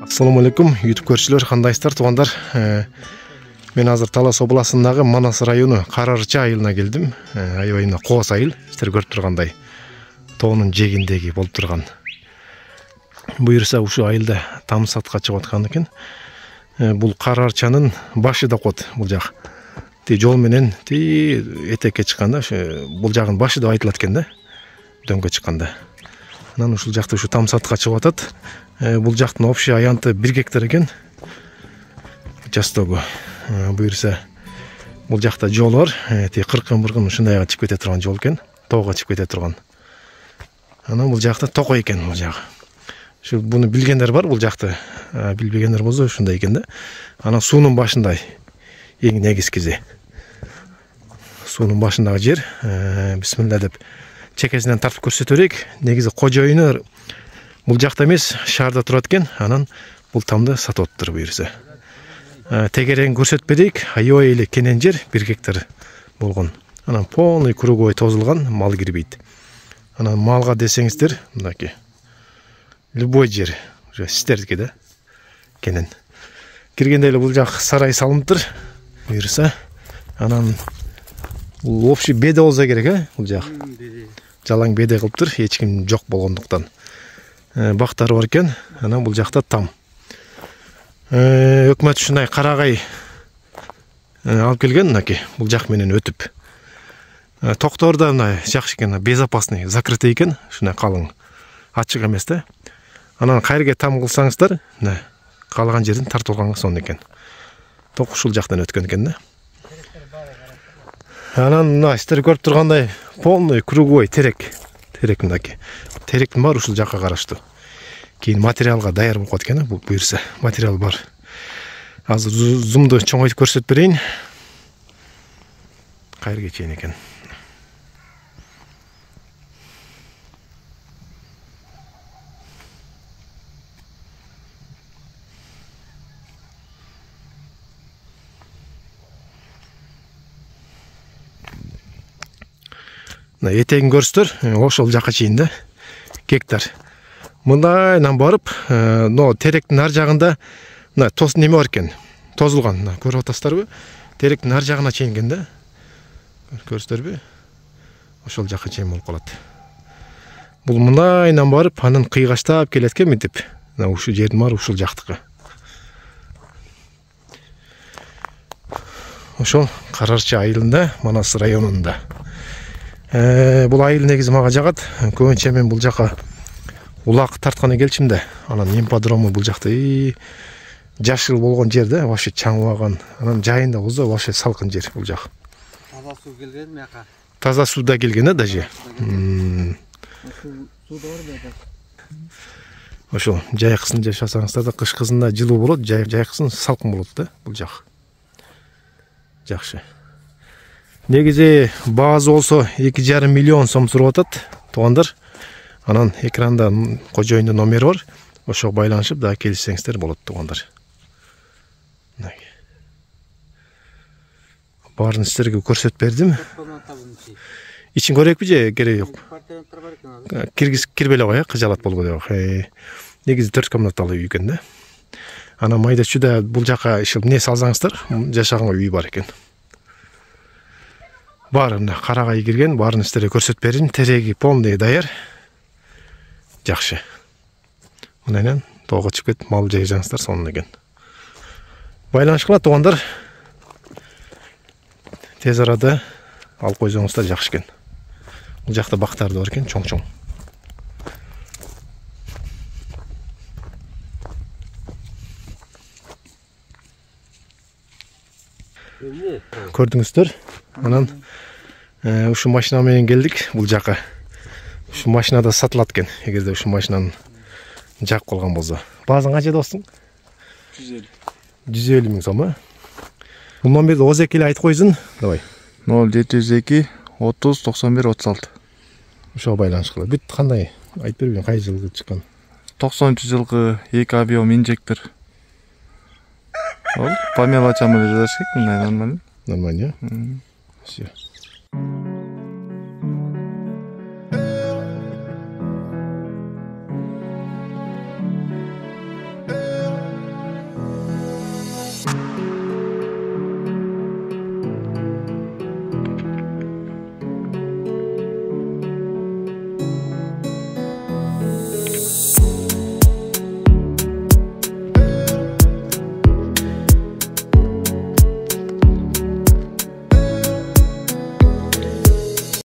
Assalamu alaikum, YouTube көршілер, қандайсыздар, туғандар. Мен азыр Талас обласындағы Манас районы Қарарча айылына келдім. Айына Қоғас айыл, сіздер көріп тұрғандай, тоғының жегіндегі болып тұрған. Бұйырса, ұшы айылда тамыз сатқа шығып отқан екен. Бұл Қарарчаның башы да қот, бұл жақ. Жол менен етекке шыққанда, бұл жағын башы да айтылат екен да, дөңге шыққанда. Анан ушул жакты ушу тамыз сатқа шығып атат. Бұл жақтың общий аянты 1 гектар екен. Жастогу. Бұйырса, бұл жақта жол бар. 40-40 ушундайга чыгып кете турган жол екен. Тоого чыгып кете турган. Анан бұл жақта токо екен бұл жагы. Шу буну билгендер бар бұл жақты. Билбегендер болсо ушундай екен да. Анан суунун башында эң негизгиси. Суунун башындагы жер. Бисмилла деп чекесинен тартып көрсөтөрөйүк. Негизи кожоюну бұл жақта емес, шаарда турат экен. Анан бұл тамды сатып отур буйрса. Тегерен көрсөтпедик, аябай эле кенен жер 1 гектар болгон. Анан полный круговой тозулган, мал кирбейт. Анан малга десеңиздер, мындаки любой жер, уже сиздердики да, кенен. Киргенде эле бул жак сарай салыныптыр буйрса. Анан бул общий беде болсо керек, бул жак. Жалаң беде кылыптыр, эч ким жок болгондуктан. Бактары бар екен. Анан бул жакта там. Өкмөт ушундай карагай алып келген, мынакей, бул жак менен өтүп. Токтор да мына жакшы экен, безопасный, закрытый экен, ушундай калың, ачык эмес да. Анан кайерге там кылсаңыздар, мына калган жерден тартылганга сонун экен. Ток ушул жактан өткөн экен да. Анан мына сиздер көрүп тургандай полный круговой терек мынакей. Теректин бар ушул жакка караштуу. Кийин материалга даяр болуп калат экен, бул буйрса, материал бар. Азыр зумду чоңойтуп көрсөтүп берейин. Кайерге чейин экен. Этегин көрсөтөр, ошол жакка чейин да, гектар. Мындайдан барып, теректин ар жагында тос неме бар экен, тозулган, көрүп атасыздарбы? Теректин ар жагына чейин экен да. Көрсөтөрбү? Ошол жакка чейин болуп калат. Бул мындайдан барып, анан кыйгаштап келет экен мынтип. Ушул жердин баары ушул жактыкы. Ошол Карарча айылында, Манас районунда. Бұл айыл негізі мага жагат. Көбүнчө мен бұл жака улак тартканы келчим да. Анан имподрому бұл жакта жашыл болгон жерде, вообще чаңыбаган. Анан жайында болсо вообще салкын жер бұл жак. Таза суу келген мияка. Таза сууда келген да даже. Ошол жайкысын жашасаңыздар да кыш кызында жылуу болот, жайкысын салкын болот да бұл жак. Жакшы. Негизи баасы болсо 2,5 миллион сом сурап атат, туугандар. Анан экранда кожоюндун номери бар. Ошого байланышып да келишсеңиздер болот, туугандар. Баарын сиздерге көрсөтүп бердим. Ичин көрөкпү же кереги жок? Кирбей эле кой, кыжалат болбойт. Негизи 4 комнаталуу үй экен да. Анан майда чүйдө бул жака эмне салсаңыздар, жашаганга үй бар экен. Барын карагай кирген, барын сиздерге көрсөтүп берин. Тереги полный даяр. Жакшы. Мындан тоого чыгып кетип мал жайсаңыздар сонун экен. Байланышкыла туугандар. Тез арада алып койсоңуздар жакшы экен. Бул жакта бактар да бар экен, чоң-чоң. Көрдүңүздөр. Анан ушу машина менен келдик бул жака. Ушу машинада сатылат экен, эгерде ушу машинаны жак калган болсо. Баасың канча достуң? 150 миң сом, Бул номерди озеки эле айтып койсун. Давай. 0702 30 91 36. Ошого байланышкыла. Бүт кандай айтып бербейин, кай жылы чыккан? 90-жылкы 2 объем инжектор. Ол по мелочам эле жазыш керек, мындай нормально. Нормально, Все.